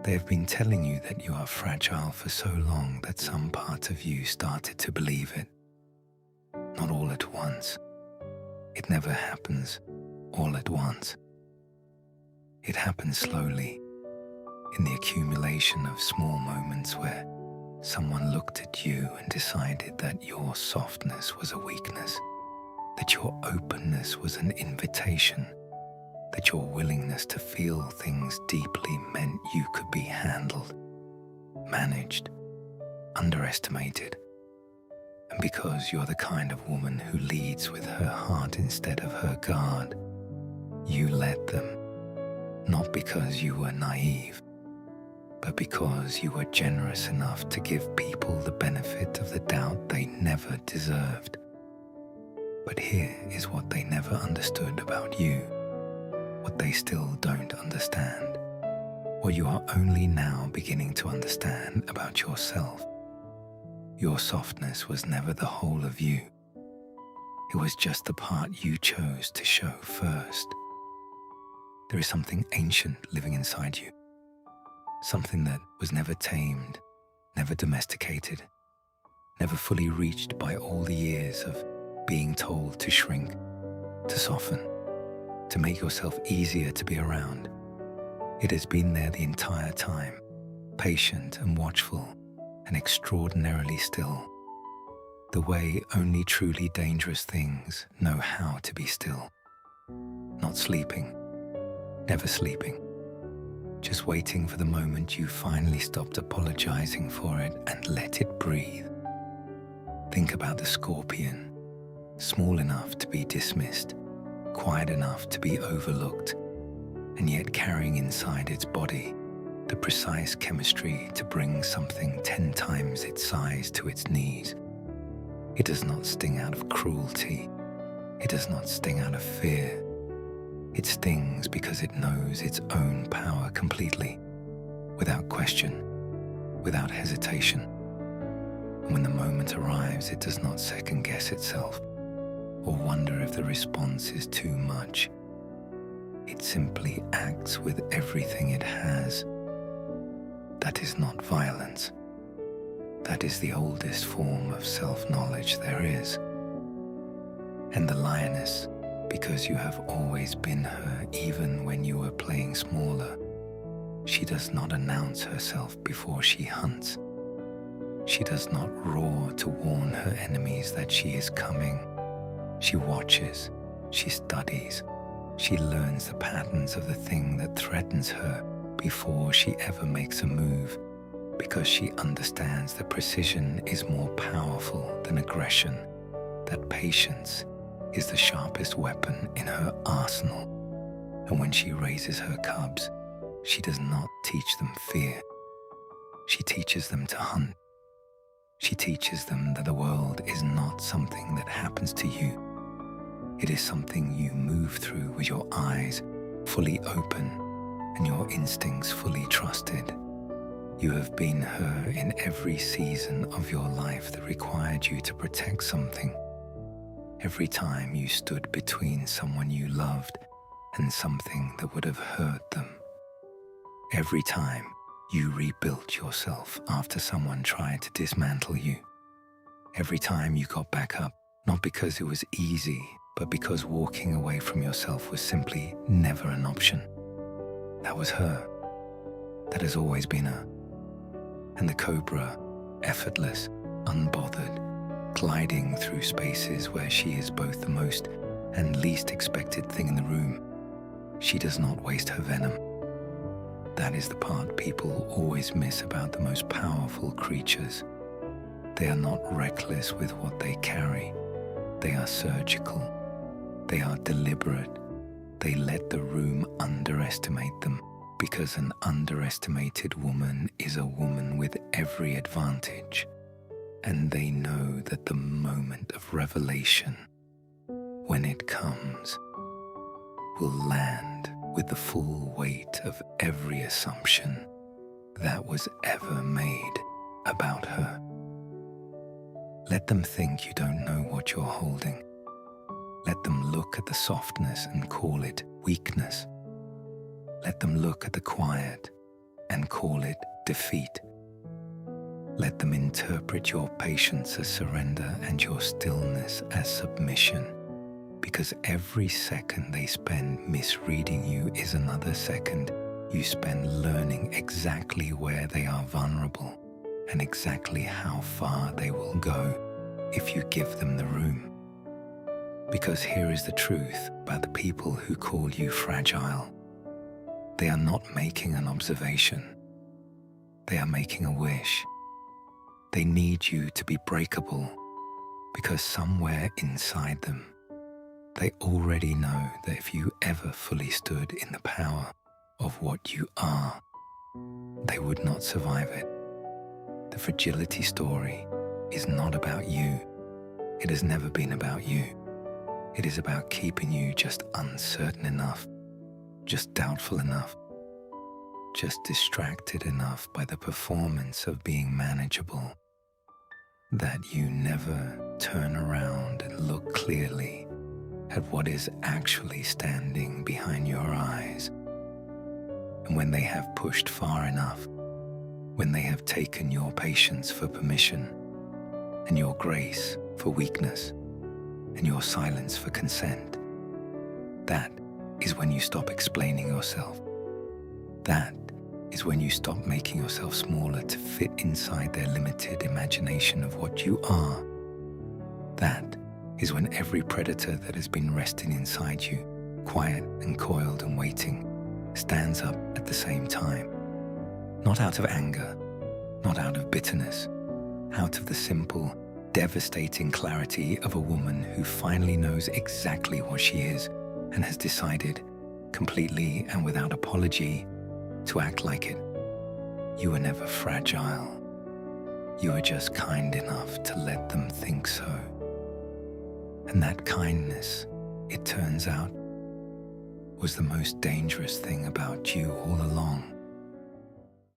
They have been telling you that you are fragile for so long that some part of you started to believe it. Not all at once. It never happens all at once. It happens slowly, in the accumulation of small moments where someone looked at you and decided that your softness was a weakness, that your openness was an invitation, that your willingness to feel things deeply meant you could be handled, managed, underestimated. And because you're the kind of woman who leads with her heart instead of her guard, you let them, not because you were naive, but because you were generous enough to give people the benefit of the doubt they never deserved. But here is what they never understood about you, what they still don't understand, what you are only now beginning to understand about yourself. Your softness was never the whole of you. It was just the part you chose to show first. There is something ancient living inside you, something that was never tamed, never domesticated, never fully reached by all the years of being told to shrink, to soften, to make yourself easier to be around. It has been there the entire time, patient and watchful and extraordinarily still, the way only truly dangerous things know how to be still. Not sleeping, never sleeping, just waiting for the moment you finally stopped apologizing for it and let it breathe. Think about the scorpion, small enough to be dismissed, quiet enough to be overlooked, and yet carrying inside its body the precise chemistry to bring something 10 times its size to its knees. It does not sting out of cruelty. It does not sting out of fear. It stings because it knows its own power completely, without question, without hesitation. And when the moment arrives, it does not second-guess itself or wonder if the response is too much. It simply acts with everything it has. That is not violence. That is the oldest form of self-knowledge there is. And the lioness, because you have always been her even when you were playing smaller, she does not announce herself before she hunts. She does not roar to warn her enemies that she is coming. She watches, she studies, she learns the patterns of the thing that threatens her before she ever makes a move, because she understands that precision is more powerful than aggression, that patience is the sharpest weapon in her arsenal. And when she raises her cubs, she does not teach them fear. She teaches them to hunt. She teaches them that the world is not something that happens to you. It is something you move through with your eyes fully open and your instincts fully trusted. You have been her in every season of your life that required you to protect something. Every time you stood between someone you loved and something that would have hurt them. Every time you rebuilt yourself after someone tried to dismantle you. Every time you got back up, not because it was easy, but because walking away from yourself was simply never an option. That was her. That has always been her. And the cobra, effortless, unbothered, gliding through spaces where she is both the most and least expected thing in the room. She does not waste her venom. That is the part people always miss about the most powerful creatures. They are not reckless with what they carry. They are surgical. They are deliberate. They let the room underestimate them, because an underestimated woman is a woman with every advantage. And they know that the moment of revelation, when it comes, will land with the full weight of every assumption that was ever made about her. Let them think you don't know what you're holding. Let them look at the softness and call it weakness. Let them look at the quiet and call it defeat. Let them interpret your patience as surrender and your stillness as submission, because every second they spend misreading you is another second you spend learning exactly where they are vulnerable and exactly how far they will go if you give them the room. Because here is the truth about the people who call you fragile. They are not making an observation. They are making a wish. They need you to be breakable because somewhere inside them, they already know that if you ever fully stood in the power of what you are, they would not survive it. The fragility story is not about you. It has never been about you. It is about keeping you just uncertain enough, just doubtful enough, just distracted enough by the performance of being manageable, that you never turn around and look clearly at what is actually standing behind your eyes. And when they have pushed far enough, when they have taken your patience for permission, and your grace for weakness, and your silence for consent, that is when you stop explaining yourself. That is when you stop making yourself smaller to fit inside their limited imagination of what you are. That is when every predator that has been resting inside you, quiet and coiled and waiting, stands up at the same time. Not out of anger, not out of bitterness, out of the simple, devastating clarity of a woman who finally knows exactly what she is and has decided, completely and without apology, to act like it. You were never fragile. You were just kind enough to let them think so. And that kindness, it turns out, was the most dangerous thing about you all along.